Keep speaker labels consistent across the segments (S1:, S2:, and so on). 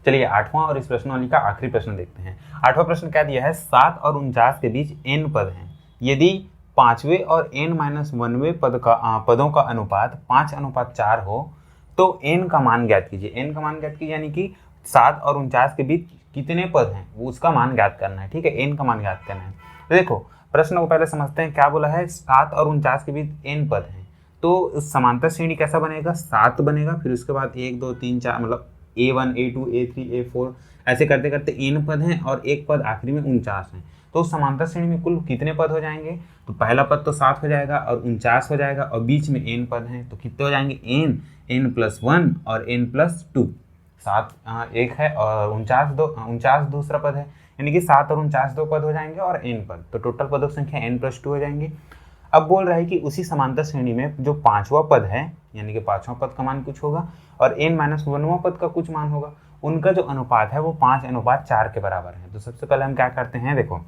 S1: चलिए आठवां और इस प्रश्नावली का आखिरी प्रश्न देखते हैं। आठवां प्रश्न क्या दिया है, 7 और 49 के बीच n पद हैं। यदि 5वें और n-1वें पदों का अनुपात 5:4 हो तो n का मान ज्ञात कीजिए। n का मान ज्ञात कीजिए यानी कि 7 और 49 के बीच कितने पद हैं वो उसका मान ज्ञात करना है। ठीक है, n का मान ज्ञात करना है। तो देखो प्रश्न को पहले समझते हैं। क्या बोला है, 7 और 49 के बीच n पद हैं। तो समांतर श्रेणी कैसा बनेगा, 7 बनेगा, फिर उसके बाद 1 2 3 4 मतलब A1 A2 A3 A4 ऐसे करते करते n पद हैं और एक पद आखिरी में 49 हैं। तो समांतर श्रेणी में कुल कितने पद हो जाएंगे, तो पहला पद तो 7 हो जाएगा और 49 हो जाएगा और बीच में n पद हैं, तो कितने हो जाएंगे, n+1 और n+2। 7 एक है और 49 दूसरा पद है, यानी कि 7 और 49 दो पद हो जाएंगे और n पद, तो टोटल पदों की संख्या n+2 हो जाएंगी। अब बोल रहा है कि उसी समांतर श्रेणी में जो पांचवा पद है यानी कि पांचवा पद का मान कुछ होगा और n-1वां पद का कुछ मान होगा, उनका जो अनुपात है वो 5:4 के बराबर है। तो सबसे पहले हम क्या करते हैं, देखो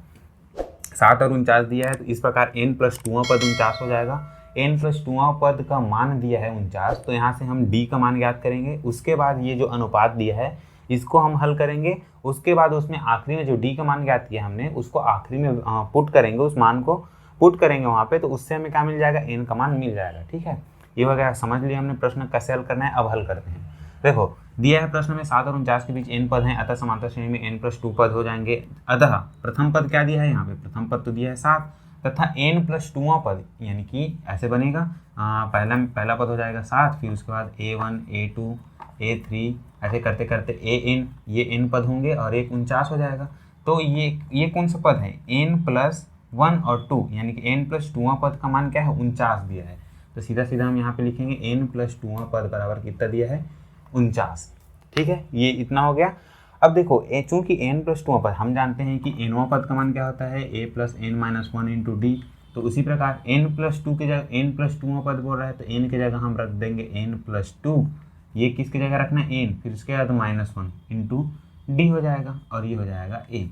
S1: 7 और 49 दिया है तो इस प्रकार n+2वां पद 49 हो जाएगा। n+2वां पद का मान दिया है 49, तो यहाँ से हम d का मान ज्ञात करेंगे। उसके बाद ये जो अनुपात दिया है इसको हम हल करेंगे। उसके बाद उसमें आखिरी में जो d का मान ज्ञात किया हमने उसको आखिरी में पुट करेंगे, उस मान को पुट करेंगे वहाँ पे, तो उससे हमें क्या मिल जाएगा, n का मान मिल जाएगा। ठीक है, ये वगैरह समझ लिया हमने। प्रश्न कैसे हल करना है अब हल करते हैं। देखो दिया है प्रश्न में 7 और 49 के बीच n पद हैं, अतः समांतर श्रेणी में n+2 पद हो जाएंगे। अतः प्रथम पद क्या दिया है, यहाँ पे प्रथम पद तो दिया है 7 तथा n+2वां पद यानी कि ऐसे बनेगा, पहला पद हो जाएगा 7, फिर उसके बाद A1 A2 A3 ऐसे करते करते an, ये n पद होंगे और एक 49 हो जाएगा। तो ये कौन सा पद है, n+1 और 2 यानी कि n+2वां पद का मान क्या है, 49 दिया है। तो सीधा सीधा हम यहाँ पे लिखेंगे n+2वां पद बराबर कितना दिया है, 49। ठीक है, ये इतना हो गया। अब देखो चूंकि n+2वां पद हम जानते हैं कि nवां पद का मान क्या होता है, a+n-1 इंटू d। तो उसी प्रकार n+2 के जगह n+2वां पद बोल रहा है तो n की जगह हम रख देंगे n+2, ये किसकी जगह रखना है, n, फिर उसके बाद -1 इंटू d हो जाएगा और ये हो जाएगा a।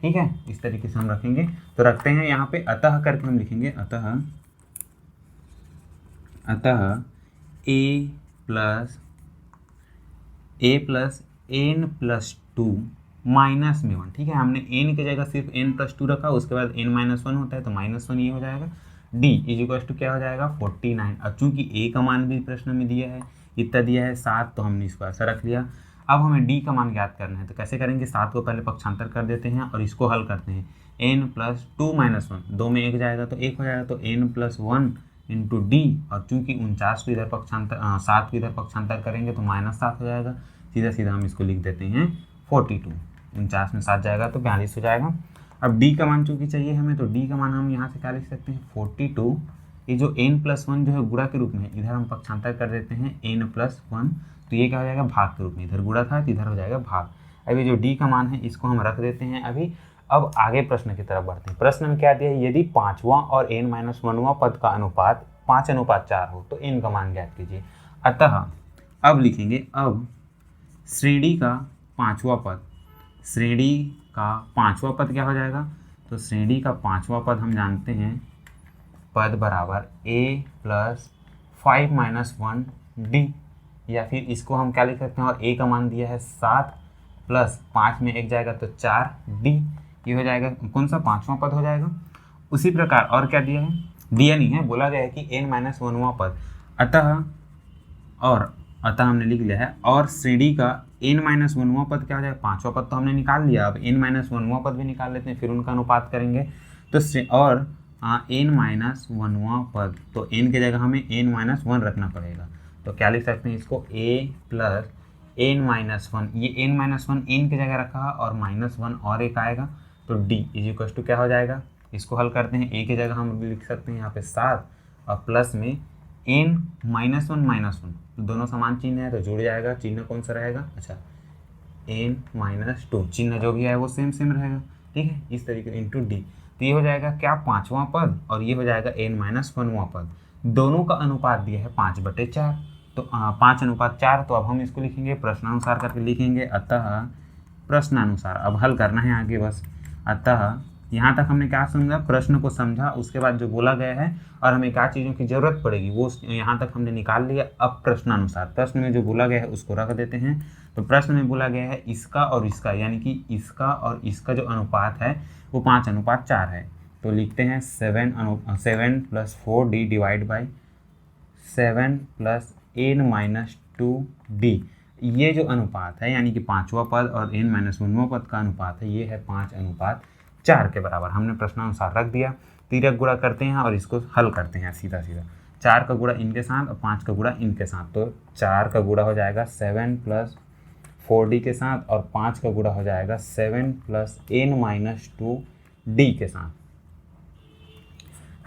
S1: ठीक है, इस तरीके से हम रखेंगे। तो रखते हैं यहाँ पे अतः करके हम लिखेंगे अतः a+n+2 माइनस में 1। ठीक है, हमने n की जगह सिर्फ n+2 रखा, उसके बाद n-1 होता है तो -1 ये हो जाएगा। d इज क्या हो जाएगा 49। अब चूंकि a का मान भी प्रश्न में दिया है, इतना दिया है 7, तो हमने इसको ऐसा रख लिया। अब हमें d का मान ज्ञात करना है, तो कैसे करेंगे, 7 को पहले पक्षांतर कर देते हैं और इसको हल करते हैं। n+2 - 1, 2 में 1 जाएगा तो 1 हो जाएगा, तो n+1 इंटू d, और चूंकि 49 को इधर पक्षांतर 7 को इधर पक्षांतर करेंगे तो -7 हो जाएगा। सीधा सीधा हम इसको लिख देते हैं 42, 49 में 7 जाएगा तो 42 हो जाएगा। अब d का मान चूंकि चाहिए हमें, तो d का मान हम यहाँ से क्या लिख सकते हैं, 42। ये जो n+1 जो है गुणा के रूप में, इधर हम पक्षांतर कर देते हैं n+1, तो ये क्या हो जाएगा, भाग के रूप में, इधर गुणा था तो इधर हो जाएगा भाग। अभी जो d का मान है इसको हम रख देते हैं अभी। अब आगे प्रश्न की तरफ बढ़ते हैं। प्रश्न में क्या दिया है, यदि पांचवां और n-1वां पद का अनुपात 5:4 हो तो n का मान ज्ञात कीजिए। अतः अब लिखेंगे, अब श्रेणी का पांचवा पद क्या हो जाएगा, तो श्रेणी का पांचवा पद हम जानते हैं पद बराबर a+5-1d, या फिर इसको हम क्या लिख सकते हैं, और a का मान दिया है 7 प्लस 5 में 1 जाएगा तो 4d, ये हो जाएगा कौन सा, पांचवां पद हो जाएगा। उसी प्रकार और क्या दिया है, दिया नहीं है, बोला गया है कि n-1वां पद। अतः हमने लिख लिया है, और श्रेणी का n-1वां पद क्या हो जाएगा, पांचवा पद तो हमने निकाल लिया, अब n-1वां पद भी निकाल लेते हैं, फिर उनका अनुपात करेंगे। तो और n-1वां पद, तो n की जगह हमें n-1 रखना पड़ेगा। तो क्या लिख सकते हैं इसको, a+n-1, ये n-1 n की जगह रखा और -1 और एक आएगा, तो d इज क्या हो जाएगा, इसको हल करते हैं। a की जगह हम लिख सकते हैं यहाँ पे 7 और प्लस में n-1 दोनों समान चिन्ह है तो जुड़ जाएगा, चिन्ह कौन सा रहेगा, अच्छा n-2, चिन्ह जो भी है वो सेम रहेगा। ठीक है, इस तरीके से इंटू d, तो ये हो जाएगा क्या, पांचवां पद, और ये हो जाएगा n-1वां पद। दोनों का अनुपात दिया है 5/4, तो 5:4। तो अब हम इसको लिखेंगे प्रश्नानुसार करके लिखेंगे। अतः प्रश्नानुसार, अब हल करना है आगे बस। अतः यहाँ तक हमने क्या समझा, प्रश्न को समझा, उसके बाद जो बोला गया है और हमें क्या चीज़ों की ज़रूरत पड़ेगी वो यहाँ तक हमने निकाल लिया। अब प्रश्नानुसार प्रश्न में जो बोला गया है उसको रख देते हैं। तो प्रश्न में बोला गया है इसका और इसका, यानी कि इसका और इसका जो अनुपात है वो 5:4 है। तो लिखते हैं 7 + 4d divide by 7 + n - 2d। ये जो अनुपात है यानी कि 5वां पद और n-1वां पद का अनुपात है, ये है 5:4 के बराबर। हमने प्रश्नानुसार रख दिया। तिर्यक गुणा करते हैं और इसको हल करते हैं सीधा सीधा। 4 का गुणा इनके साथ और 5 का गुणा इनके साथ। तो 4 का गुणा हो जाएगा 7 + 4d के साथ और 5 का गुणा हो जाएगा 7 + n - 2d के साथ।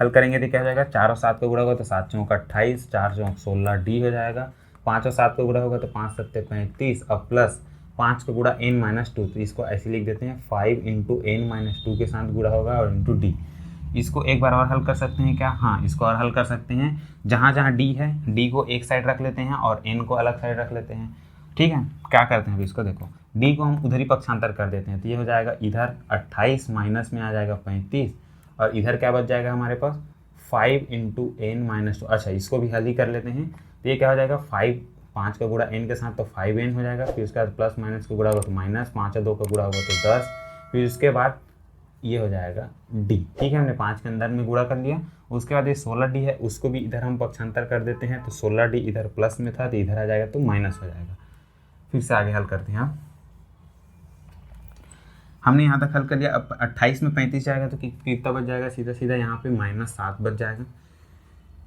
S1: हल करेंगे तो क्या हो जाएगा, 4 और 7 का गुणा होगा तो 7 चौक 28, 4 चौक 16d हो जाएगा। 5 और 7 का गुणा होगा तो 5 7 35 और प्लस 5 का गुणा n-2, तो इसको ऐसे लिख देते हैं 5 × n-2 के साथ गुणा होगा और इंटू डी। इसको एक बार और हल कर सकते हैं क्या, हाँ इसको और हल कर सकते हैं। जहाँ जहाँ डी है डी को एक साइड रख लेते हैं और n को अलग साइड रख लेते हैं। ठीक है, क्या करते हैं अभी इसको देखो, डी को हम उधर ही पक्षांतर कर देते हैं। तो ये हो जाएगा इधर 28 माइनस में आ जाएगा 35 और इधर क्या बच जाएगा हमारे पास 5 × n-2। अच्छा इसको भी हल ही कर लेते हैं। तो ये क्या हो जाएगा 5 का गुणा n के साथ तो 5n हो जाएगा। फिर उसके बाद प्लस माइनस का गुणा होगा तो माइनस, 5 और 2 का गुणा होगा तो 10। फिर उसके बाद ये हो जाएगा d। ठीक है, हमने 5 के अंदर में गुणा कर लिया। उसके बाद ये 16d है, उसको भी इधर हम पक्षांतर कर देते हैं। तो 16d इधर प्लस में था तो इधर आ जाएगा तो माइनस हो जाएगा। फिर से आगे हल करते हैं। हमने यहाँ तक हल कर लिया। अब 28 में 35 जाएगा तो कितना बच जाएगा, सीधा सीधा यहाँ पे -7 बच जाएगा।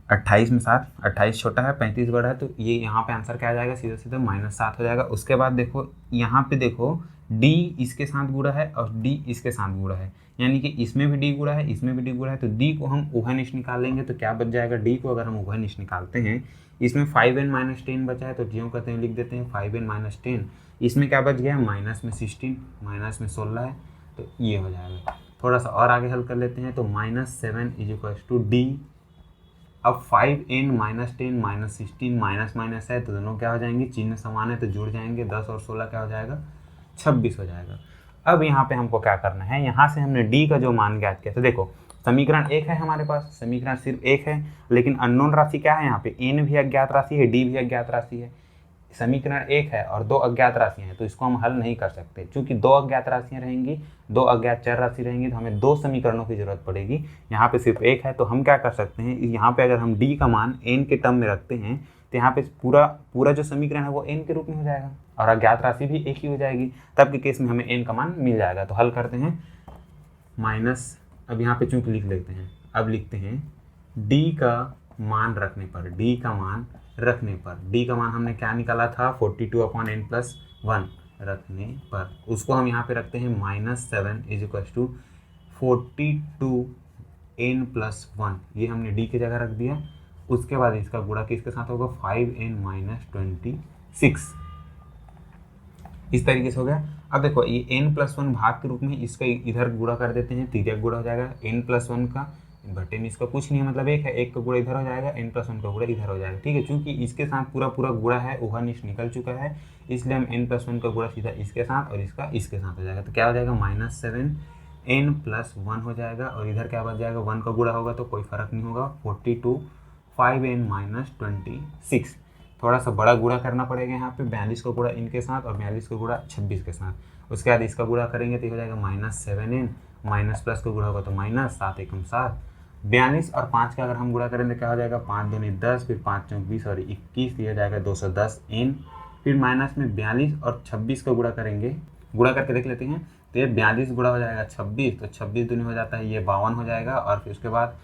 S1: 28 में 7, 28 छोटा है 35 बड़ा है, तो ये यहाँ पे आंसर क्या आ जाएगा, सीधा सीधा -7 हो जाएगा। उसके बाद देखो यहाँ पे देखो d इसके साथ गुणा है और d इसके साथ गुणा है, यानी कि इसमें भी d गुणा है इसमें भी d गुणा है। तो d को हम उभयनिष्ठ निकाल लेंगे तो क्या बच जाएगा, d को अगर हम उभयनिष्ठ निकालते हैं, इसमें 5n - 10 बचा है तो ज्यों कहते हैं लिख देते हैं 5n - 10। इसमें क्या बच गया, माइनस में 16 माइनस में 16 है तो ये हो जाएगा। थोड़ा सा और आगे हल कर लेते हैं। तो -7 = d। अब 5n - 10 - 16 माइनस माइनस है तो दोनों क्या हो जाएंगे, चिन्ह समान है तो जुड़ जाएंगे। 10 और 16 क्या हो जाएगा, 26 हो जाएगा। अब यहाँ पे हमको क्या करना है, यहाँ से हमने d का जो मान ज्ञात किया। तो देखो समीकरण एक है हमारे पास, समीकरण सिर्फ एक है, लेकिन अननोन राशि क्या है, यहाँ पे n भी अज्ञात राशि है, d भी अज्ञात राशि है। समीकरण एक है और 2 अज्ञात राशियां हैं तो इसको हम हल नहीं कर सकते। क्योंकि 2 अज्ञात राशियां रहेंगी, 2 अज्ञात चर राशि रहेंगी तो हमें 2 समीकरणों की जरूरत पड़ेगी। यहाँ पे सिर्फ एक है तो हम क्या कर सकते हैं, यहाँ पे अगर हम d का मान n के टर्म में रखते हैं तो यहाँ पे पूरा जो समीकरण है वो n के रूप में हो जाएगा और अज्ञात राशि भी एक ही हो जाएगी। तब के केस में हमें n का मान मिल जाएगा। तो हल करते हैं माइनस, अब यहाँ पे चूंकि लिख लेते हैं, अब लिखते हैं d का मान रखने पर, d का मान हमने क्या निकाला था, 42/n+1 रखने पर उसको हम यहाँ पे रखते हैं -7 = 42n+1। ये हमने d की जगह रख दिया। उसके बाद इसका गुणा किसके साथ होगा, 5n - 26। इस तरीके से हो गया। अब देखो ये n+1 भाग के रूप में इसका इधर गुणा कर देते हैं, तिर्यक गुणा हो जाएगा। n+1 का बटे में इसका कुछ नहीं है, मतलब एक है, एक का गुणा इधर हो जाएगा, n+1 का गुणा इधर हो जाएगा। ठीक है, चूंकि इसके साथ पूरा गुणा है, उभयनिष्ठ निकल चुका है, इसलिए हम n+1 का गुणा सीधा इसके साथ और इसका इसके साथ हो जाएगा। तो क्या हो जाएगा, -7n+1 हो जाएगा और इधर क्या बच जाएगा, 1 का गुणा होगा तो कोई फर्क नहीं होगा, 42 5n - 26। थोड़ा सा बड़ा गुणा करना पड़ेगा यहाँ पे, 42 का गुणा इनके साथ और 42 का गुणा 26 के साथ। उसके बाद इसका गुणा करेंगे तो हो जाएगा -7n, माइनस प्लस का गुणा होगा तो माइनस, 7 एकम 7। 42 और 5 का अगर हम गुणा करें तो क्या हो जाएगा, 5 दूनी 10, फिर 5 चौक 20 और 21, ये हो जाएगा 210n। फिर माइनस में 42 और 26 का गुणा करेंगे, गुणा करके देख लेते हैं। तो ये 42 गुणा हो जाएगा 26, तो 26 दूनी हो जाता है ये 52 हो जाएगा। और फिर उसके बाद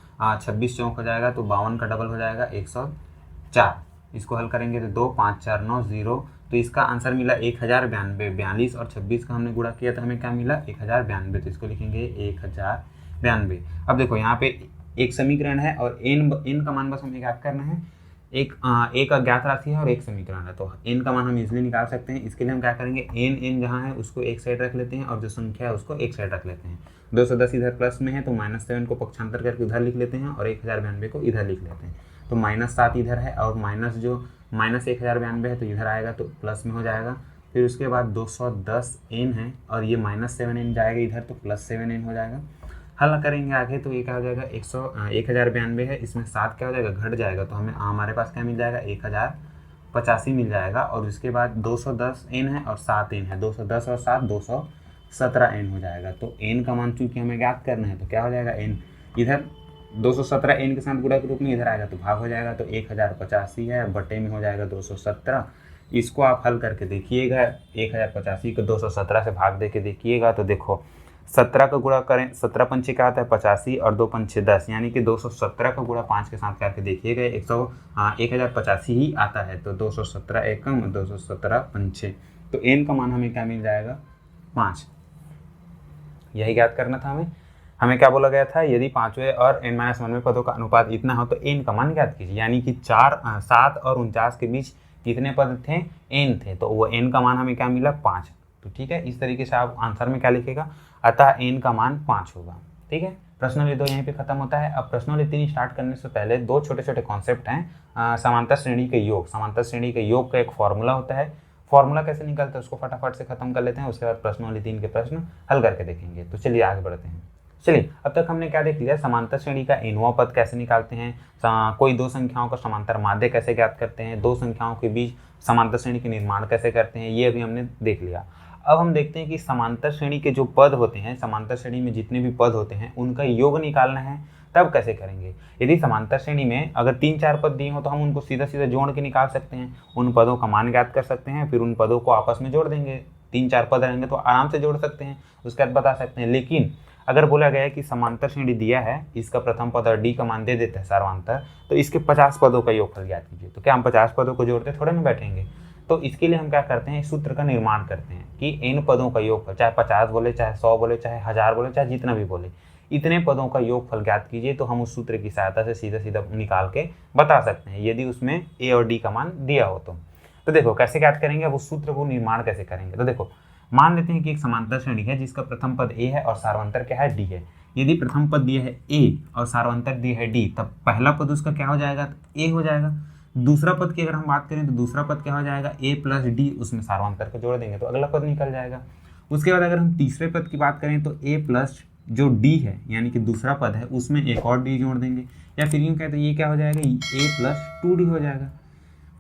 S1: 26 चौक हो जाएगा तो 52 का डबल हो जाएगा 104। इसको हल करेंगे तो 2 5 4 9 0, तो इसका आंसर मिला 1092। 42 और 26 का हमने गुणा किया तो हमें क्या मिला, 1092। तो इसको लिखेंगे 1092। अब देखो यहाँ पे एक समीकरण है और n का मान बस हमें ज्ञात करना है। एक अज्ञात राशि है और एक समीकरण है, तो n का मान हम इजीली निकाल सकते हैं। इसके लिए हम क्या करेंगे, n जहाँ है उसको एक साइड रख लेते हैं और जो संख्या है उसको एक साइड रख लेते हैं। 210 इधर प्लस में है तो -7 को पक्षांतर करके उधर लिख लेते हैं और 1092 को इधर लिख लेते हैं। तो -7 इधर है और -1092 है तो इधर आएगा तो प्लस में हो जाएगा। फिर उसके बाद 210n है और ये -7n जाएगा इधर तो +7n हो जाएगा। हल करेंगे आगे तो ये क्या हो जाएगा 1092 है, इसमें 7 क्या हो जाएगा घट जाएगा, तो हमें हमारे पास क्या मिल जाएगा 1085 मिल जाएगा। और उसके बाद 210 n है और 7 n है, 210 और 7 217 n हो जाएगा। तो n का मान चूंकि हमें ज्ञात करना है तो क्या हो जाएगा n इधर 217 n के साथ गुणा के रूप में इधर आएगा तो भाग हो जाएगा, तो 1085 है बटे में हो जाएगा 217। इसको आप हल करके देखिएगा, 1085 को 217 से भाग दे के देखिएगा तो देखो 17 का गुणा करें, 17 पंचे क्या आता है 85 और 2 पंचे 10, यानी कि 217 का गुणा 5 के साथ करके देखिएगा 1085 ही आता है। तो 217 एकम 217 पंचे, तो n का मान हमें क्या मिल जाएगा 5। यही ज्ञात करना था हमें क्या बोला गया था, यदि पांचवें और n-1वें पदों का अनुपात इतना हो तो n का मान ज्ञात कीजिए, यानी कि 7 और 49 के बीच कितने पद थे n थे, तो वो n का मान हमें क्या मिला 5। तो ठीक है, इस तरीके से आप आंसर में क्या लिखेगा, अतः n का मान 5 होगा। ठीक है, प्रश्न नंबर 2 यहीं पे खत्म होता है। अब प्रश्न नंबर 3 स्टार्ट करने से पहले दो छोटे छोटे कॉन्सेप्ट हैं। समांतर श्रेणी के योग, समांतर श्रेणी के योग का एक फॉर्मूला होता है, फॉर्मूला कैसे निकलता है उसको फटाफट से खत्म कर लेते हैं, उसके बाद प्रश्न नंबर 3 के प्रश्न हल करके देखेंगे। तो चलिए आगे बढ़ते हैं। चलिए अब तक हमने क्या देख लिया, समांतर श्रेणी का nवां पद कैसे निकालते हैं, कोई दो संख्याओं का समांतर माध्य कैसे ज्ञात करते हैं, दो संख्याओं के बीच समांतर श्रेणी के निर्माण कैसे करते हैं, ये अभी हमने देख लिया। अब हम देखते हैं कि समांतर श्रेणी के जो पद होते हैं, समांतर श्रेणी में जितने भी पद होते हैं उनका योग निकालना है, तब कैसे करेंगे। यदि समांतर श्रेणी में अगर 3-4 पद दिए हो तो हम उनको सीधा सीधा जोड़ के निकाल सकते हैं, उन पदों का मान ज्ञात कर सकते हैं, फिर उन पदों को आपस में जोड़ देंगे। 3-4 पद रहेंगे तो आराम से जोड़ सकते हैं, उसके बाद बता सकते हैं। लेकिन अगर बोला गया है कि समांतर श्रेणी दिया है, इसका प्रथम पद और d का मान दे देता है सर्वांतर, तो इसके 50 पदों का योगफल ज्ञात कीजिए। तो क्या हम 50 पदों को जोड़ते थोड़े ना बैठेंगे, तो इसके लिए हम क्या करते हैं, इस सूत्र का निर्माण करते हैं कि n पदों का योगफल, चाहे 50 बोले, चाहे 100 बोले, चाहे 1000 बोले, चाहे जितना भी बोले, इतने पदों का योगफल ज्ञात कीजिए। तो हम उस सूत्र की सहायता से सीधा सीधा निकाल के बता सकते हैं, यदि उसमें a और d का मान दिया हो तो देखो कैसे ज्ञात करेंगे, अब उस सूत्र को निर्माण कैसे करेंगे। तो देखो मान लेते हैं कि एक समांतर श्रेणी है जिसका प्रथम पद a है और सार्वंतर क्या है d है। यदि प्रथम पद दिया है a और सार्वंतर दिया है d, तब पहला पद उसका क्या हो जाएगा, तो a हो जाएगा। दूसरा पद की अगर हम बात करें तो दूसरा पद क्या हो जाएगा, a प्लस d, उसमें सार्वंतर को जोड़ देंगे तो अगला पद निकल जाएगा। उसके बाद अगर हम तीसरे पद की बात करें तो a प्लस जो d है यानी कि दूसरा पद है उसमें एक और d जोड़ देंगे, या फिर यूँ कहते हैं ये क्या हो जाएगा, a प्लस 2d हो जाएगा।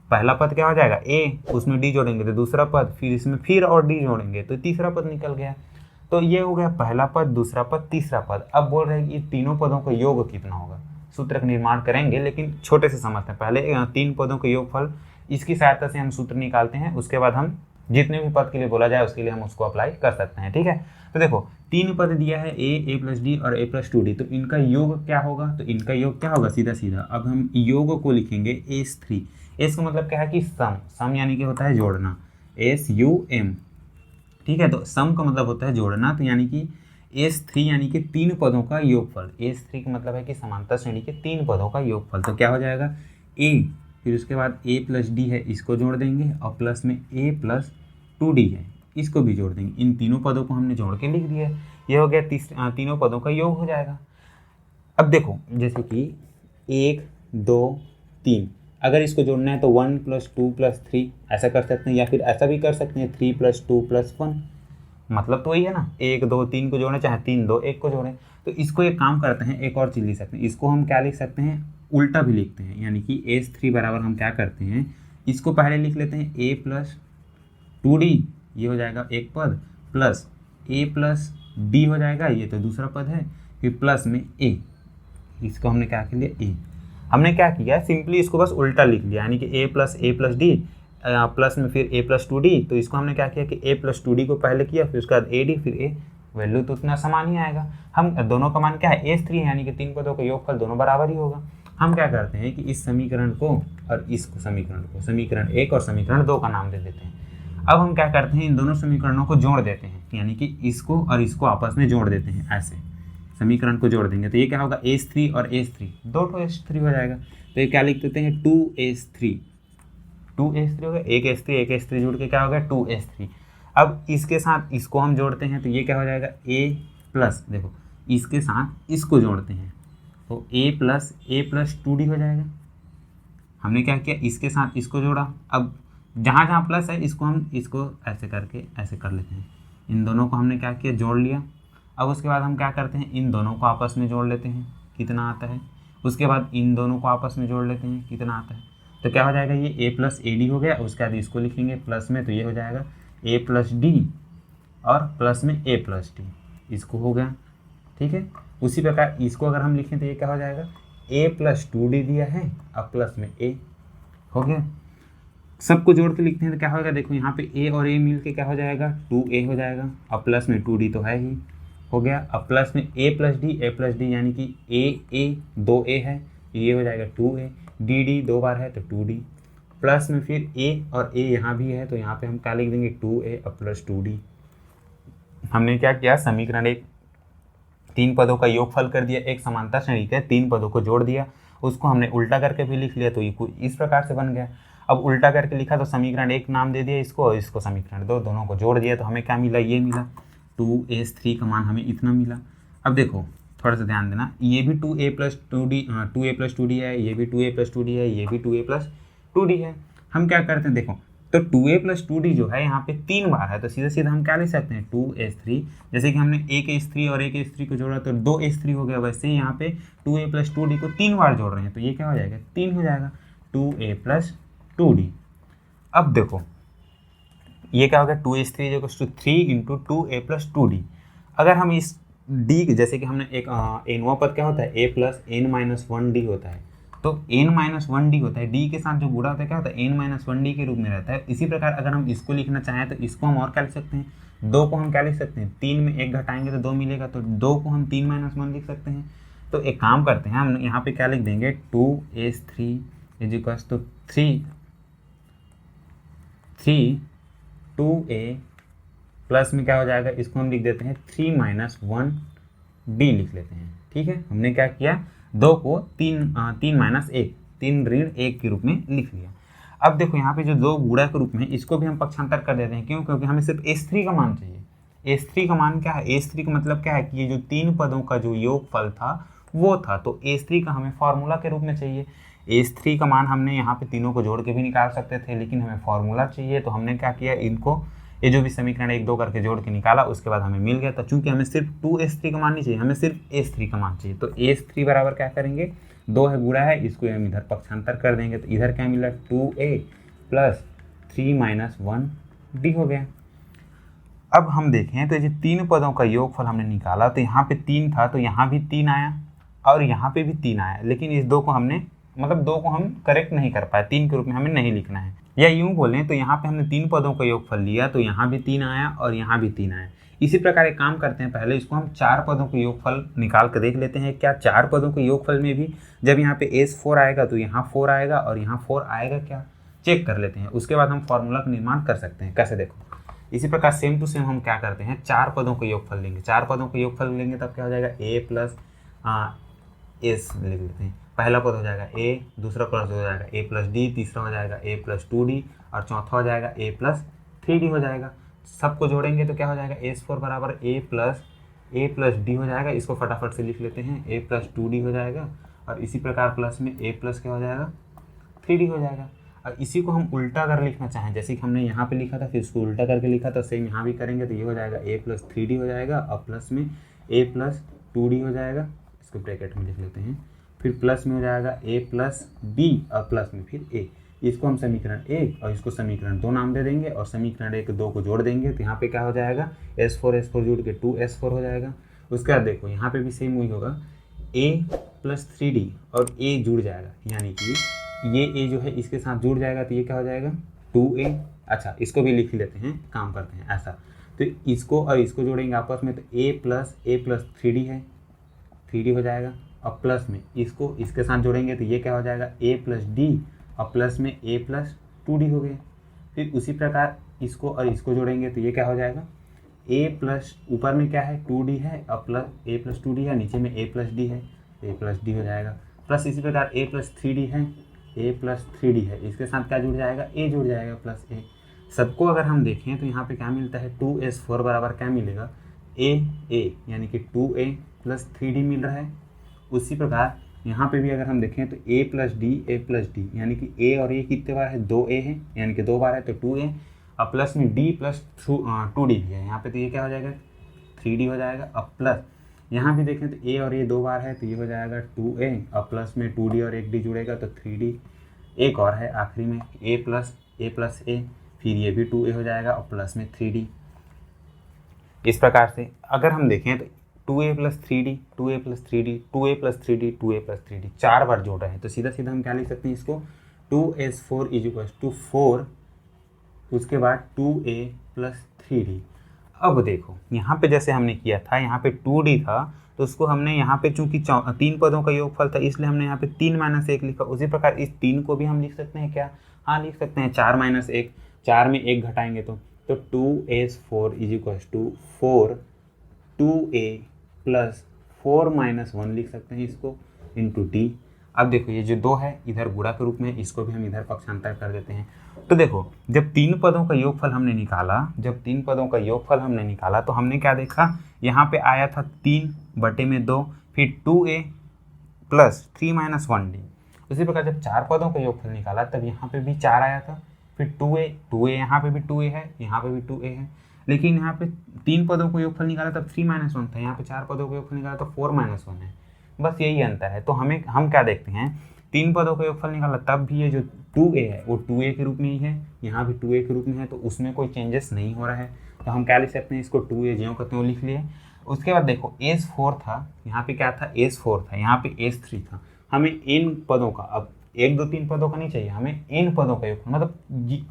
S1: पहला पद क्या हो जाएगा a, उसमें d जोड़ेंगे तो दूसरा पद, फिर इसमें फिर और d जोड़ेंगे तो तीसरा पद निकल गया। तो ये हो गया पहला पद, दूसरा पद, तीसरा पद। अब बोल रहे हैं कि तीनों पदों का योग कितना होगा, सूत्र का निर्माण करेंगे, लेकिन छोटे से समझते हैं। पहले 3 पदों का योगफल, इसकी सहायता से हम सूत्र निकालते हैं, उसके बाद हम जितने भी पद के लिए बोला जाए उसके लिए हम उसको अप्लाई कर सकते हैं। ठीक है, तो देखो 3 पद दिया है a प्लस d और a प्लस 2d, तो इनका योग क्या होगा, तो इनका योग क्या होगा, सीधा सीधा अब हम योग को लिखेंगे s3। s का मतलब क्या है कि सम यानी कि होता है जोड़ना, sum। ठीक है, तो सम का मतलब होता है जोड़ना, तो यानी कि S3 यानी कि 3 पदों का योगफल। S3 का मतलब है कि समांतर श्रेणी के 3 पदों का योगफल। तो क्या हो जाएगा a, फिर उसके बाद a प्लस d है इसको जोड़ देंगे, और प्लस में a प्लस 2d है इसको भी जोड़ देंगे। इन तीनों पदों को हमने जोड़ के लिख दिया है, ये हो गया तीनों पदों का योग हो जाएगा। अब देखो जैसे कि 1 2 3, अगर इसको जोड़ना है तो 1 प्लस 2 प्लस 3 ऐसा कर सकते हैं, या फिर ऐसा भी कर सकते हैं 3 प्लस 2 प्लस 1, मतलब तो वही है ना, 1 2 3 को जोड़ें, चाहे 3 2 1 को जोड़ें। तो इसको एक काम करते हैं, एक और चीज़ लिख सकते हैं, इसको हम क्या लिख सकते हैं, उल्टा भी लिखते हैं, यानी कि S3 बराबर हम क्या करते हैं, इसको पहले लिख लेते हैं a प्लस 2d, ये हो जाएगा एक पद, प्लस a प्लस d हो जाएगा, ये तो दूसरा पद है, फिर प्लस में a, इसको हमने क्या कर लिया a। हमने क्या किया, सिंपली इसको बस उल्टा लिख लिया, यानी कि a प्लस d प्लस में फिर a प्लस 2d। तो इसको हमने क्या किया कि a प्लस 2d को पहले किया, फिर उसके बाद ad, फिर a, वैल्यू तो उतना समान ही आएगा। हम दोनों का मान क्या है S3 है, यानी कि 3 पदों का योगफल दोनों बराबर ही होगा। हम क्या करते हैं कि इस समीकरण को और इस समीकरण को समीकरण 1 और समीकरण 2 का नाम दे देते हैं। अब हम क्या करते हैं, इन दोनों समीकरणों को जोड़ देते हैं, यानी कि इसको और इसको आपस में जोड़ देते हैं, ऐसे समीकरण को जोड़ देंगे तो ये क्या होगा, S3 और S3, 2 S3 हो जाएगा। तो ये क्या लिख देते हैं, 2S3 हो गया, एक S3 जुड़ के क्या हो गया 2S3। अब इसके साथ इसको हम जोड़ते हैं तो ये क्या हो जाएगा a प्लस, देखो इसके साथ इसको जोड़ते हैं तो a प्लस 2d हो जाएगा। हमने क्या किया, इसके साथ इसको जोड़ा, अब जहाँ जहाँ प्लस है इसको हम इसको ऐसे करके ऐसे कर लेते हैं, इन दोनों को हमने क्या किया, जोड़ लिया। अब उसके बाद हम क्या करते हैं, इन दोनों को आपस में जोड़ लेते हैं, कितना आता है। उसके बाद इन दोनों को आपस में जोड़ लेते हैं, कितना आता है। तो क्या हो जाएगा, ये ए प्लस ए डी हो गया। उसके बाद इसको लिखेंगे प्लस में, तो ये हो जाएगा ए प्लस डी और प्लस में ए प्लस डी, इसको हो गया। ठीक है, उसी प्रकार इसको अगर हम लिखें तो ये क्या हो जाएगा, ए प्लस टू डी दिया है अब प्लस में ए, हो गया। सबको जोड़ के लिखते हैं तो क्या होगा, देखो यहाँ पे ए और ए मिल के क्या हो जाएगा, 2a हो जाएगा। अब प्लस में 2d तो है ही, हो गया। अब प्लस में a प्लस डी यानी कि a 2a है, ये हो जाएगा 2a, dd 2 बार है तो 2d, प्लस में फिर a और a यहाँ भी है तो यहाँ पे हम क्या लिख देंगे 2a अब प्लस 2d। हमने क्या किया, समीकरण एक 3 पदों का योगफल कर दिया, एक समांतर श्रेणी के 3 पदों को जोड़ दिया, उसको हमने उल्टा करके भी लिख लिया तो ये इस प्रकार से बन गया। अब उल्टा करके लिखा तो समीकरण एक नाम दे दिया इसको और इसको समीकरण दो, दोनों को जोड़ दिया तो हमें क्या मिला, ये मिला 2s3 का मान हमें इतना मिला। अब देखो थोड़ा सा ध्यान देना, ये भी 2a प्लस 2d है, ये भी 2a प्लस 2d है, ये भी 2a प्लस 2d है। हम क्या करते हैं, देखो तो 2a प्लस 2d जो है यहाँ पे 3 बार है तो सीधा सीधा हम क्या ले सकते हैं 2s3, जैसे कि हमने एक s3 और एक s3 को जोड़ा तो 2s3 हो गया, वैसे ही यहाँ पे 2a प्लस 2d को 3 बार जोड़ रहे हैं तो ये क्या हो जाएगा, 3 हो जाएगा, 2a प्लस 2d। अब देखो ये क्या हो गया, 2s3 जो 3 इंटू 2a प्लस 2d। अगर हम इस d जैसे कि हमने एक nवां पद क्या होता है, a plus n minus 1d होता है, तो n माइनस 1d होता है, d के साथ जो गुणा होता है क्या होता है, n माइनस 1d के रूप में रहता है। इसी प्रकार अगर हम इसको लिखना चाहें तो इसको हम और क्या लिख सकते हैं, 2 को हम क्या लिख सकते हैं, 3 में 1 घटाएंगे तो 2 मिलेगा, तो 2 को हम 3 माइनस 1 लिख सकते हैं। तो एक काम करते हैं, हम यहाँ पे क्या लिख देंगे 2s3 is equals to 2a plus में क्या हो जाएगा, इसको हम लिख देते हैं 3 माइनस 1d लिख लेते हैं। ठीक है, हमने क्या किया, 2 को 3 माइनस 1 3 ऋण 1 के रूप में लिख लिया। अब देखो यहाँ पे जो 2 गुणा के रूप में इसको भी हम पक्षांतर कर देते हैं, क्यों, क्योंकि हमें सिर्फ s3 का मान चाहिए। s3 का मान क्या है, s3 का मतलब क्या है कि ये जो 3 पदों का जो योगफल था वो था, तो s3 का हमें फॉर्मूला के रूप में चाहिए। s3 का मान हमने यहाँ पे तीनों को जोड़ के भी निकाल सकते थे, लेकिन हमें फॉर्मूला चाहिए तो हमने क्या किया, इनको ये जो भी समीकरण 1 2 करके जोड़ के निकाला, उसके बाद हमें मिल गया। तो चूंकि हमें सिर्फ 2s3 का मान नहीं चाहिए, हमें सिर्फ s3 का मान चाहिए, तो s3 बराबर क्या करेंगे, 2 है गुणा है, इसको हम इधर पक्षांतर कर देंगे तो इधर क्या मिला 2a प्लस 3 माइनस 1d हो गया। अब हम देखें तो ये 3 पदों का योगफल हमने निकाला, तो यहाँ पे 3 था तो यहाँ भी 3 आया और यहाँ पे भी 3 आया, लेकिन इस 2 को हमने मतलब 2 को हम करेक्ट नहीं कर पाए, 3 के रूप में हमें नहीं लिखना है। या यूं बोलें तो यहाँ पे हमने 3 पदों का योगफल लिया तो यहाँ भी 3 आया और यहाँ भी 3 आया। इसी प्रकार एक काम करते हैं, पहले इसको हम 4 पदों के योगफल निकाल कर देख लेते हैं, क्या 4 पदों के योगफल में भी जब यहाँ पे s4 आएगा तो यहाँ 4 आएगा और यहाँ 4 आएगा क्या, चेक कर लेते हैं। उसके बाद हम फॉर्मूला का निर्माण कर सकते हैं। कैसे, देखो इसी प्रकार सेम टू सेम हम क्या करते हैं, 4 पदों के योगफल लेंगे, 4 पदों के योगफल लेंगे तब क्या हो जाएगा, a प्लस s लिख लेते हैं। पहला पद हो जाएगा a, दूसरा पद हो जाएगा a प्लस डी, तीसरा हो जाएगा a प्लस 2d और चौथा हो जाएगा a प्लस 3d हो जाएगा। सबको जोड़ेंगे तो क्या हो जाएगा, s4 बराबर a प्लस d हो जाएगा। इसको फटाफट से लिख लेते हैं, a प्लस 2d हो जाएगा और इसी प्रकार प्लस में a प्लस क्या हो जाएगा 3d हो जाएगा। और इसी को हम उल्टा कर लिखना चाहें, जैसे कि हमने यहाँ पे लिखा था फिर इसको उल्टा करके लिखा था, सेम यहाँ भी करेंगे तो ये हो जाएगा a प्लस 3d हो जाएगा और प्लस में a प्लस 2d हो जाएगा। इसको ब्रैकेट में लिख लेते हैं, फिर प्लस में हो जाएगा a प्लस b और प्लस में फिर a। इसको हम समीकरण 1 और इसको समीकरण 2 नाम दे देंगे और समीकरण 1 2 को जोड़ देंगे तो यहाँ पे क्या हो जाएगा, s4 जुड़ के 2s4 हो जाएगा। उसके बाद देखो यहाँ पे भी सेम वही होगा, a प्लस 3d और a जुड़ जाएगा, यानी कि ये a जो है इसके साथ जुड़ जाएगा तो ये क्या हो जाएगा 2a। अच्छा, इसको भी लिख लेते हैं, काम करते हैं ऐसा, तो इसको और इसको जोड़ेंगे आपस में तो a प्लस 3d है, 3d हो जाएगा और प्लस में इसको इसके साथ जोड़ेंगे तो ये क्या हो जाएगा a प्लस डी और प्लस में a प्लस 2d हो गया। फिर उसी प्रकार इसको और इसको जोड़ेंगे तो ये क्या हो जाएगा, a प्लस ऊपर में क्या है 2d है और प्लस a प्लस 2d है, नीचे में a प्लस d है, a प्लस d हो जाएगा। प्लस इसी प्रकार a प्लस 3d है, a प्लस 3d है, इसके साथ क्या जुड़ जाएगा, a जुड़ जाएगा प्लस a। सबको अगर हम देखें तो यहाँ पे क्या मिलता है, 2s4 बराबर क्या मिलेगा, a यानी कि 2a प्लस 3d मिल रहा है। उसी प्रकार यहाँ पे भी अगर हम देखें तो a प्लस डी यानी कि a और a कितने बार है, 2a है, यानी कि 2 बार है तो 2a और प्लस में d प्लस 2d भी है यहाँ पे, तो ये क्या हो जाएगा 3d हो जाएगा। अब प्लस यहाँ भी देखें तो a और a 2 बार है तो ये हो जाएगा 2a, अब प्लस में 2d और 1d जुड़ेगा तो 3d, एक और है आखिरी में a प्लस a, फिर ये भी 2a हो जाएगा और प्लस में 3d। इस प्रकार से अगर हम देखें तो 2a plus 3d, 2a plus 3d, 2a plus 3d, 2a plus 3d 4 बार जोड़ रहे हैं तो सीधा सीधा हम क्या लिख सकते हैं इसको 2s4 इज इक्वल टू 4, उसके बाद 2a प्लस 3d। अब देखो यहाँ पे जैसे हमने किया था, यहाँ पे 2d था तो उसको हमने यहाँ पे चूंकि 3 पदों का योगफल था इसलिए हमने यहाँ पे 3 माइनस 1 लिखा। उसी प्रकार इस 3 को भी हम लिख सकते हैं क्या, हाँ लिख सकते हैं 4 माइनस 1, 4 में 1 घटाएंगे तो 2s4 is equal to 4 2a plus 4 minus 1 लिख सकते हैं इसको इंटू टी। अब देखो ये जो 2 है इधर गुणा के रूप में, इसको भी हम इधर पक्षांतर कर देते हैं। तो देखो जब 3 पदों का योगफल हमने निकाला, तो हमने क्या देखा, यहाँ पे आया था 3/2, फिर 2a प्लस 3 माइनस 1d। उसी प्रकार जब 4 पदों का योगफल निकाला तब यहाँ पे भी 4 आया था, फिर 2a यहाँ पे भी 2a है, यहाँ पे भी 2a है। लेकिन यहाँ पे 3 पदों को योगफल निकाला तब 3 माइनस 1 था, यहाँ पे 4 पदों को योगफल निकाला तो 4 माइनस 1 है। बस यही अंतर है। तो हम क्या देखते हैं, 3 पदों का योगफल निकाला तब भी ये जो 2a है वो 2a के रूप में ही है, यहाँ भी 2a के रूप में है, तो उसमें कोई चेंजेस नहीं हो रहा है। तो हम क्या लिख सकते हैं, इसको 2a ज्यों का त्यों लिख लिए। उसके बाद देखो s4 था, यहाँ पे क्या था s4 था, यहाँ पे s3 था। हमें इन पदों का, अब 1 2 3 पदों का नहीं चाहिए, हमें इन पदों का योगफल, मतलब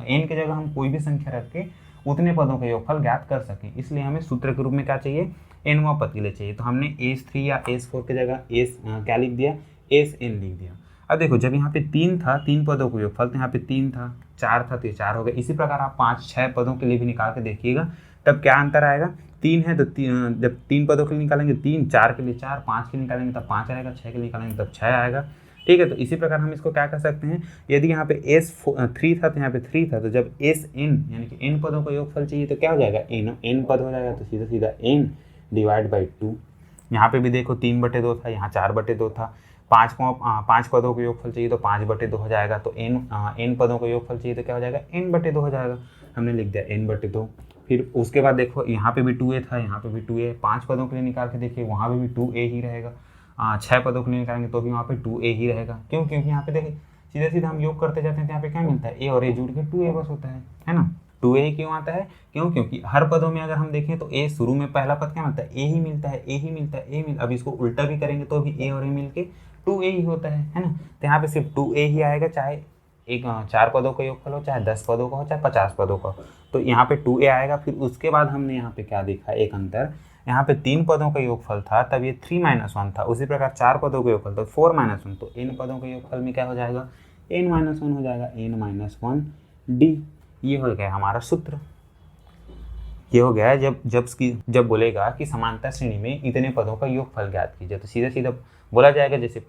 S1: n की जगह हम कोई भी संख्या रख के उतने पदों का योगफल ज्ञात कर सकें, इसलिए हमें सूत्र के रूप में क्या चाहिए, nवां पद के लिए चाहिए। तो हमने s3 या s4 की जगह क्या लिख दिया, sn लिख दिया। अब देखो जब यहाँ पे 3 था, 3 पदों को योगफल, तो यहाँ पे 3 था, 4 था तो ये 4 हो गया। इसी प्रकार आप 5-6 पदों के लिए भी निकाल के देखिएगा, तब क्या अंतर आएगा, 3 है तो जब 3 पदों के लिए निकालेंगे 3, 4 के लिए 4, 5 के लिए निकालेंगे तब 5 आएगा, 6 के लिए निकालेंगे तब 6 आएगा। ठीक है, तो इसी प्रकार हम इसको क्या कर सकते हैं, यदि यहाँ पे s3 था तो यहाँ पे 3 था, तो जब sn यानी कि n पदों का योगफल चाहिए तो क्या हो जाएगा, n पद हो जाएगा, तो सीधा सीधा n डिवाइड बाई 2। यहाँ पे भी देखो 3/2 था, यहाँ 4/2 था। 5 पदों का योगफल चाहिए तो 5/2 हो जाएगा, तो n पदों का योगफल चाहिए तो क्या हो जाएगा, n/2 हो जाएगा। हमने लिख दिया n/2। फिर उसके बाद देखो यहाँ पे भी 2a था, यहाँ पे भी 2a, 5 पदों के लिए निकाल के देखिए वहाँ पे भी 2a ही रहेगा। 6 पदों के लिए निकालेंगे तो भी वहाँ पे 2a ही रहेगा। क्यों, क्योंकि यहाँ पे देखिए सीधे सीधा हम योग करते जाते हैं तो यहाँ पे क्या मिलता है, a और a जुड़ के 2a बस होता है ना। 2a ही क्यों आता है, क्यों, क्योंकि हर पदों में अगर हम देखें तो a शुरू में पहला पद क्या मिलता है, a ही मिलता है, a ही मिलता है, a मिलता है। अब इसको उल्टा भी करेंगे तो भी a और a मिल के 2a ही होता है ना। तो यहाँ पे सिर्फ 2a ही आएगा, चाहे 4 पदों का योगफल हो, चाहे 10 पदों का हो, चाहे 50 पदों का हो, तो यहाँ पे 2a आएगा। फिर उसके बाद हमने यहाँ पे क्या देखा, एक अंतर, यहाँ पे 3 पदों का योगफल था तब ये 3 माइनस 1 था। उसी प्रकार 4 पदों का योगफल था 4 माइनस 1, तो n पदों का योगफल में क्या हो जाएगा, n माइनस 1 हो जाएगा, n माइनस 1 d। ये हो गया हमारा सूत्र। ये हो गया जब बोलेगा कि समांतर श्रेणी में इतने पदों का योगफल ज्ञात कीजिए, तो सीधा सीधा बोला जाएगा जैसे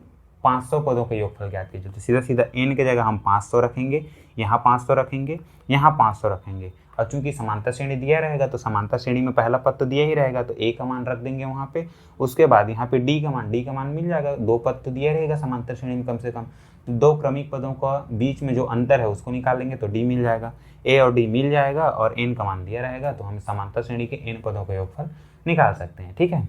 S1: 500 पदों का योगफल ज्ञात कीजिए, तो सीधा सीधा n की जगह हम 500 रखेंगे, यहाँ 500 रखेंगे, यहाँ 500 रखेंगे। और चूंकि समांतर श्रेणी दिया रहेगा तो समांतर श्रेणी में पहला पद तो दिया ही रहेगा, तो a का मान रख देंगे वहाँ पे। उसके बाद यहाँ पे d का मान मिल जाएगा, 2 पद तो दिया रहेगा समांतर श्रेणी में कम से कम, तो 2 क्रमिक पदों का बीच में जो अंतर है उसको निकाल लेंगे तो d मिल जाएगा, a और d मिल जाएगा और n का मान दिया रहेगा, तो हम समांतर श्रेणी के n पदों का योगफल निकाल सकते हैं। ठीक है,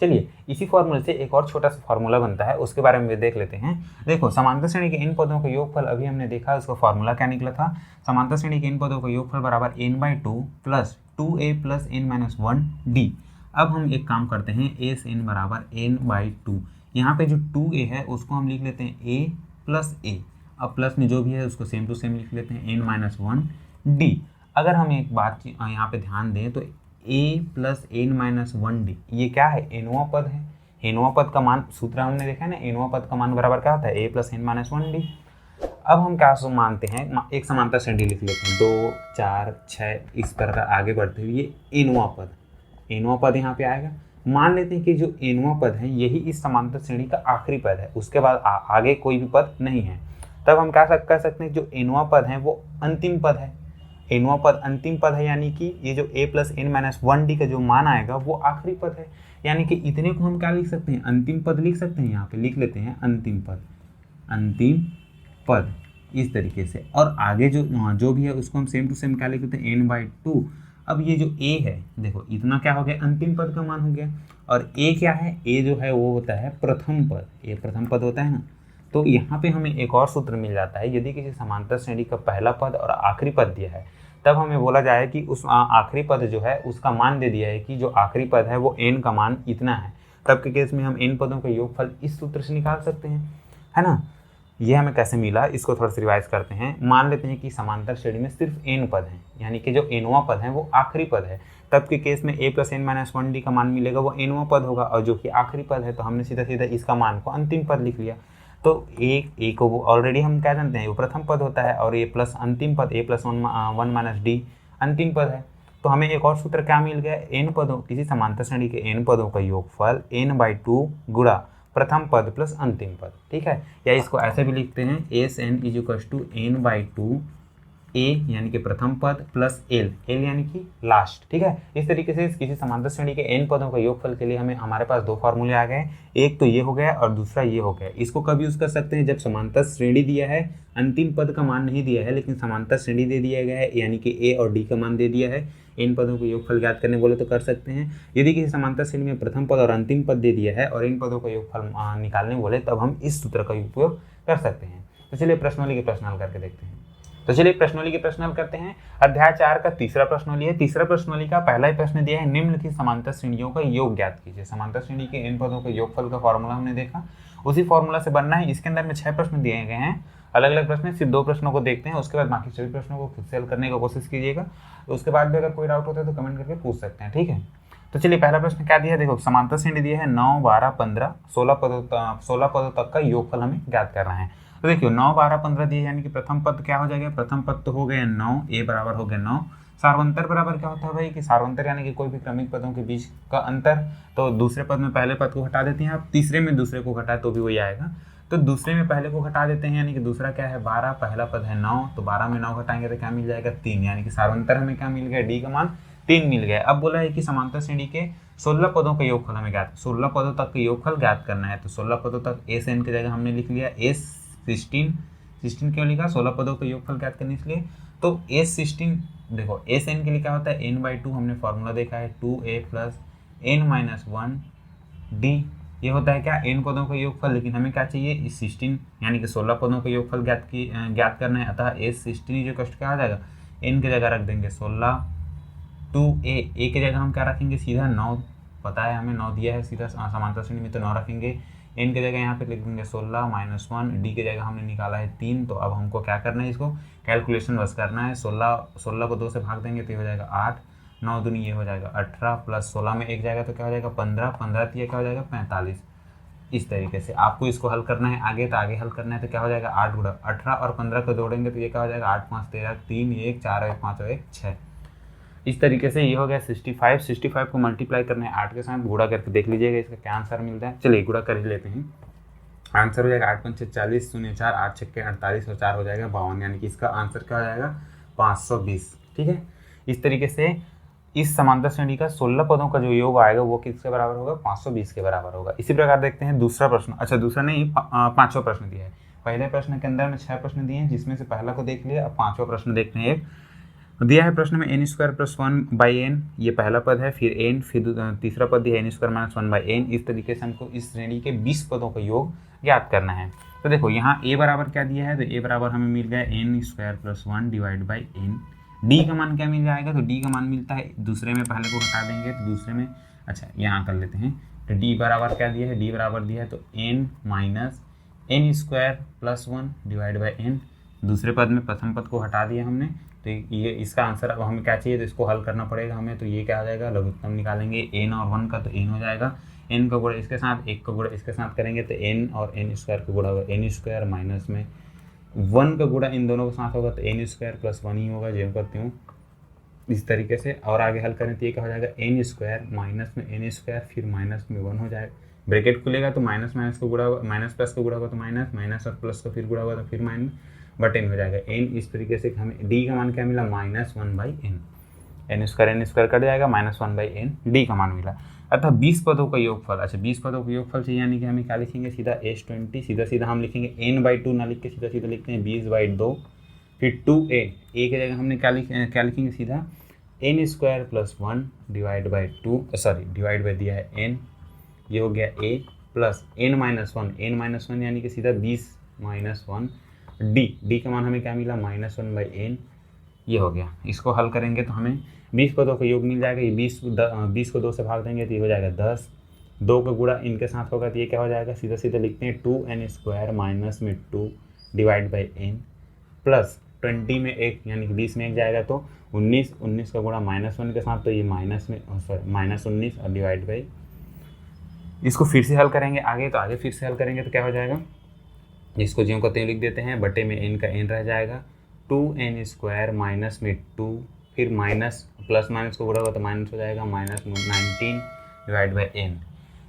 S1: चलिए इसी फॉर्मूले से एक और छोटा सा फॉर्मूला बनता है, उसके बारे में भी देख लेते हैं। देखो समांतर श्रेणी के n पदों का योगफल अभी हमने देखा, उसका फॉर्मूला क्या निकला था, समांतर श्रेणी के n पदों का योगफल बराबर n/2 plus 2a plus n-1d। अब हम एक काम करते हैं, sn बराबर n/2, यहाँ पे जो 2a है उसको हम लिख लेते हैं a प्लस a, अब प्लस में जो भी है उसको सेम टू सेम लिख लेते हैं n-1d। अगर हम एक बात यहाँ पे ध्यान दें तो a प्लस n-1d ये क्या है, nवां पद है। nवां पद का मान, सूत्र हमने देखा है ना, nवां पद का मान बराबर क्या होता है, a प्लस n-1d। अब हम क्या मानते हैं, एक समांतर श्रेणी लिख लेते हैं, 2 4 6 इस प्रकार आगे बढ़ते हुए ये nवां पद यहाँ पे आएगा। मान लेते हैं कि जो nवां पद है यही इस समांतर श्रेणी का आखिरी पद है, उसके बाद आगे कोई भी पद नहीं है। तब हम क्या कह सकते हैं, जो nवां पद है वो अंतिम पद है, nवां पद अंतिम पद है, यानी कि ये जो a प्लस n-1d का जो मान आएगा वो आखिरी पद है। यानी कि इतने को हम क्या लिख सकते हैं, अंतिम पद लिख सकते हैं। यहाँ पे लिख लेते हैं अंतिम पद इस तरीके से। और आगे जो भी है उसको हम सेम टू सेम क्या लिख लेते हैं, n/2 अब ये जो a है देखो इतना क्या हो गया, अंतिम पद का मान हो गया, और a क्या है, a जो है वो होता है प्रथम पद, a प्रथम पद होता है ना। तो यहाँ पे हमें एक और सूत्र मिल जाता है, यदि किसी समांतर श्रेणी का पहला पद और आखिरी पद दिया है तब हमें बोला जाए कि उस आखिरी पद जो है उसका मान दे दिया है कि जो आखिरी पद है वो n का मान इतना है, तब के केस में हम n पदों का योगफल इस सूत्र से निकाल सकते हैं, है ना। ये हमें कैसे मिला, इसको थोड़ा सा रिवाइज करते हैं। मान लेते हैं कि समांतर श्रेणी में सिर्फ n पद हैं, यानी कि जो nवां पद है वो आखिरी पद है, तब के केस में a + n-1d का मान मिलेगा, वो nवां पद होगा, और जो कि आखिरी पद है तो हमने सीधा सीधा इसका मान को अंतिम पद लिख लिया। तो a को ऑलरेडी हम क्या जानते हैं, वो प्रथम पद होता है, और a प्लस अंतिम पद a + 1-d अंतिम पद है। तो हमें एक और सूत्र क्या मिल गया, n पदों, किसी समांतर श्रेणी के n पदों का योगफल n/2 गुणा प्रथम पद प्लस अंतिम पद, ठीक है। या इसको ऐसे भी लिखते हैं Sn = n/2 a यानी कि प्रथम पद प्लस l यानी कि लास्ट, ठीक है। इस तरीके से किसी समांतर श्रेणी के n पदों का योगफल के लिए हमें हमारे पास दो फार्मूले आ गए, एक तो ये हो गया और दूसरा ये हो गया। इसको कब यूज़ कर सकते हैं, जब समांतर श्रेणी दिया है, अंतिम पद का मान नहीं दिया है लेकिन समांतर श्रेणी दे दिया गया है, यानी कि a और d का मान दे दिया है, इन पदों को योगफल ज्ञात करने बोले तो कर सकते हैं। यदि किसी समांतर श्रेणी में प्रथम पद और अंतिम पद दे दिया है और इन पदों का योगफल निकालने बोले तब हम इस सूत्र का उपयोग कर सकते हैं। तो चलिए प्रश्नोली के प्रश्न हल करके देखते हैं। तो चलिए प्रश्नोली के प्रश्न हल करते हैं। अध्याय 4 का तीसरा प्रश्नोली है। तीसरा प्रश्नोली का पहला ही प्रश्न दिया है, निम्नलिखित समांतर श्रेणियों का योग ज्ञात कीजिए। समांतर श्रेणी के इन पदों के योगफल का फॉर्मूला हमने देखा, उसी फॉर्मूला से बनना है। इसके अंदर में 6 प्रश्न दिए गए हैं, अलग अलग प्रश्न, सिर्फ 2 प्रश्नों को देखते हैं, उसके बाद बाकी सभी प्रश्नों को खुद से हल करने की कोशिश कीजिएगा। तो उसके बाद भी अगर कोई डाउट होता है तो कमेंट करके पूछ सकते हैं, ठीक है। तो चलिए पहला प्रश्न क्या दिया है, देखो समांतर श्रेणी दिया है 9, 12, 15, 16 पदों तक का योगफल हमें ज्ञात करना है। तो देखिए 9, 12, 15 दिए, यानी कि प्रथम पद क्या हो जाएगा, प्रथम पद तो हो गया 9, a बराबर हो गया 9। सार्वंतर बराबर क्या होता है भाई, कि सार्वंतर यानी कि कोई भी क्रमिक पदों के बीच का अंतर, तो दूसरे पद में पहले पद को हटा देते हैं आप, तीसरे में दूसरे को घटाए तो भी वही आएगा। तो दूसरे में पहले को घटा देते हैं, यानी कि दूसरा क्या है 12, पहला पद है 9, तो 12 में 9 घटाएंगे तो क्या मिल जाएगा 3, यानी कि सार्वंतर हमें क्या मिल गया, d का मान 3 मिल गया। अब बोला है कि समांतर श्रेणी के 16 पदों का योगफल हमें ज्ञात, 16 पदों तक का योगफल ज्ञात करना है। तो 16 पदों तक Sn की जगह हमने लिख लिया S16 क्यों लिखा, 16 पदों का योगफल ज्ञात करने इसलिए। तो S16 देखो Sn के लिए क्या होता है, n/2 हमने फॉर्मूला देखा है, 2a + n-1d, ये होता है क्या, n पदों का योगफल। लेकिन हमें क्या चाहिए, इस 16 यानी कि 16 पदों का योगफल ज्ञात करना है। अतः S16 जो कष्ट क्या आ जाएगा, n की जगह रख देंगे 16, 2a की जगह हम क्या रखेंगे, सीधा 9, पता है हमें 9 दिया है, सीधा समांतर श्रेणी में तो 9 रखेंगे। n की जगह यहाँ पे लिख देंगे 16 - 1, d की जगह हमने निकाला है 3। तो अब हमको क्या करना है, इसको कैलकुलेशन बस करना है। 16 को 2 से भाग देंगे तो ये हो जाएगा 8, 9 दूनी ये हो जाएगा 18, प्लस 16 में 1 जाएगा तो क्या हो जाएगा 15, 15 तो ये क्या हो जाएगा 45। इस तरीके से आपको इसको हल करना है आगे, तो आगे हल करना है तो क्या हो जाएगा 8 गुणा 18 और 15 को जोड़ेंगे तो ये क्या हो जाएगा 8, 5, 13, 3, 1, 4, 1, 5 और 1, 6। इस तरीके से ये हो गया 65। 65 को मल्टीप्लाई करना है 8 के साथ, गुणा करके देख लीजिएगा इसका क्या आंसर मिलता है। चलिए गुणा कर ही लेते हैं, आंसर हो जाएगा 8 × 5 = 40, 0 4, 8 × 6 = 48 और 4 हो जाएगा 52, यानी कि इसका आंसर क्या हो जाएगा 520, ठीक है। इस तरीके से इस समांतर श्रेणी का 16 पदों का जो योग आएगा वो किसके बराबर होगा, 520 के बराबर होगा। इसी प्रकार देखते हैं दूसरा प्रश्न, अच्छा दूसरा नहीं, 5वां प्रश्न दिया है। पहले प्रश्न के अंदर में 6 प्रश्न दिए हैं, जिसमें से पहला को देख लिया, अब 5वां प्रश्न देखते हैं। एक दिया है प्रश्न में n² + 1/n, ये पहला पद है, फिर n, फिर तीसरा पद दिया है n² - 1/n। इस तरीके से हमको इस श्रेणी के 20 पदों का योग ज्ञात करना है। तो देखो यहाँ a बराबर क्या दिया है, तो a बराबर हमें मिल गया n² + 1 / n। d का मान क्या मिल जाएगा, तो d का मान मिलता है, दूसरे में पहले को हटा देंगे तो दूसरे में, अच्छा यहाँ कर लेते हैं। तो d बराबर क्या दिया है, d बराबर दिया है तो n - n² + 1 / n। दूसरे पद में प्रथम पद को हटा दिया हमने, तो ये इसका आंसर अब हमें क्या चाहिए, तो इसको हल करना पड़ेगा हमें। तो ये क्या हो जाएगा, लघुत्तम निकालेंगे n और 1 का, तो n हो जाएगा, n का गुणा इसके साथ, 1 का गुणा इसके साथ करेंगे तो n और n² का गुणा होगा n² माइनस में 1 का गुणा इन दोनों के साथ होगा तो n² + 1 ही होगा, जो करती हूँ इस तरीके से। और आगे हल करें तो ये क्या हो जाएगा n² माइनस में n² फिर माइनस में 1 हो जाएगा, ब्रैकेट खुलेगा तो माइनस माइनस को गुणा होगा, माइनस प्लस को गुणा होगा तो माइनस, माइनस और प्लस को फिर गुणा होगा तो फिर माइनस, बट n हो जाएगा n। इस तरीके से हमें d का मान क्या मिला, -1/n, n² कट जाएगा, -1/n d का मान मिला। अतः 20 पदों का योगफल, अच्छा 20 पदों का योगफल चाहिए, यानी कि हमें क्या लिखेंगे, सीधा S20, सीधा सीधा हम लिखेंगे n/2 ना लिख के सीधा सीधा लिखते हैं 20/2, फिर 2a, a की जगह हमने क्या लिखेंगे सीधा n square plus 1 divide by divide by दिया है n, ये हो गया a प्लस n-1 यानी कि सीधा 20 माइनस 1 d का मान हमें क्या मिला -1/n, ये हो गया। इसको हल करेंगे तो हमें 20 पदों का योग मिल जाएगा। ये 20 को 2 से भाग देंगे तो ये हो जाएगा 10, 2 का गुणा इनके साथ होगा तो ये क्या हो जाएगा, सीधा सीधा लिखते हैं 2n स्क्वायर माइनस में 2 डिवाइड बाई n प्लस 20 में 1 यानी कि 20 में 1 जाएगा तो 19 का गुणा -1 के साथ तो ये -19 और डिवाइड बाई, इसको फिर से हल करेंगे आगे, तो आगे फिर से हल करेंगे तो क्या हो जाएगा, इसको ज्यों का त्यों लिख देते हैं, बटे में n का n रह जाएगा, 2n स्क्वायर माइनस में 2 फिर माइनस प्लस माइनस को गुणा होगा तो माइनस हो जाएगा -19 डिवाइड बाई n,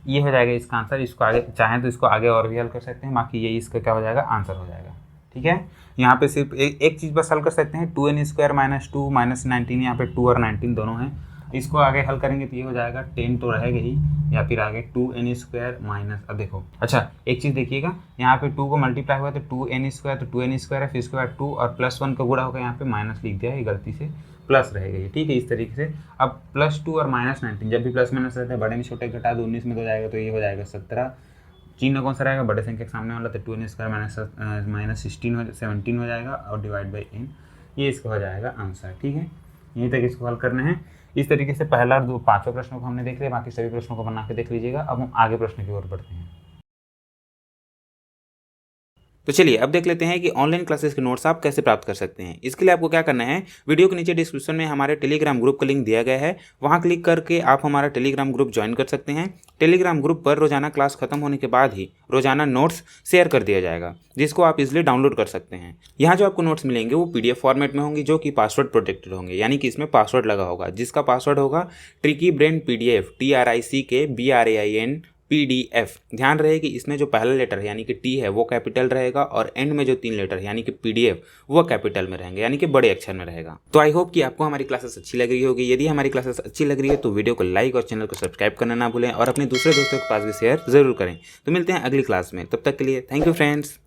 S1: ये हो जाएगा इसका आंसर। इसको आगे चाहें तो इसको आगे और भी हल कर सकते हैं, बाकी ये इसका क्या हो जाएगा आंसर हो जाएगा। ठीक है, यहाँ पे सिर्फ एक चीज़ बस हल कर सकते हैं, 2n स्क्वायर माइनस 2 माइनस 19, यहाँ पे 2 और 19 दोनों हैं, इसको आगे हल करेंगे तो ये हो जाएगा 10 तो रहेगा ही, या फिर आगे 2n स्क्वायर माइनस, अब देखो अच्छा एक चीज़ देखिएगा, यहाँ पे 2 को मल्टीप्लाई हुआ तो 2n स्क्वायर, तो 2n स्क्वायर है, फिर इसके बाद 2 और प्लस 1 का गुणा होगा, यहाँ पे माइनस लिख दिया है गलती से, प्लस रहेगा ये। ठीक है, इस तरीके से अब +2 और -19, जब भी प्लस माइनस रहता है बड़े में छोटे घटा दो 19 में तो जाएगा, तो ये हो जाएगा 17, चिन्ह कौन सा रहेगा, बड़े संख्या के सामने वाला, तो 2n स्क्वायर माइनस 17 हो जाएगा और डिवाइड बाई n, ये इसका हो जाएगा आंसर। ठीक है, यहीं तक इसको हल करना है। इस तरीके से पहला और 5वें प्रश्नों को हमने देख लिया, बाकी सभी प्रश्नों को बना के देख लीजिएगा। अब हम आगे प्रश्न की ओर बढ़ते हैं। तो चलिए अब देख लेते हैं कि ऑनलाइन क्लासेस के नोट्स आप कैसे प्राप्त कर सकते हैं। इसके लिए आपको क्या करना है, वीडियो के नीचे डिस्क्रिप्शन में हमारे टेलीग्राम ग्रुप का लिंक दिया गया है, वहां क्लिक करके आप हमारा टेलीग्राम ग्रुप ज्वाइन कर सकते हैं। टेलीग्राम ग्रुप पर रोजाना क्लास खत्म होने के बाद ही रोजाना नोट्स शेयर कर दिया जाएगा, जिसको आप इजिली डाउनलोड कर सकते हैं। यहाँ जो आपको नोट्स मिलेंगे वो PDF फॉर्मेट में होंगे, जो कि पासवर्ड प्रोटेक्टेड होंगे, यानी कि इसमें पासवर्ड लगा होगा, जिसका पासवर्ड होगा tricky brain PDF, TRICKBRAIN PDF। ध्यान रहे कि इसमें जो पहला लेटर है यानी कि T है वो कैपिटल रहेगा, और एंड में जो 3 लेटर है यानी कि PDF वो कैपिटल में रहेंगे, यानी कि बड़े अक्षर में रहेगा। तो आई होप कि आपको हमारी क्लासेस अच्छी लग रही होगी। यदि हमारी क्लासेस अच्छी लग रही है तो वीडियो को लाइक और चैनल को सब्सक्राइब करना ना भूलें, और अपने दूसरे दोस्तों के पास भी शेयर जरूर करें। तो मिलते हैं अगली क्लास में, तब तक के लिए थैंक यू फ्रेंड्स।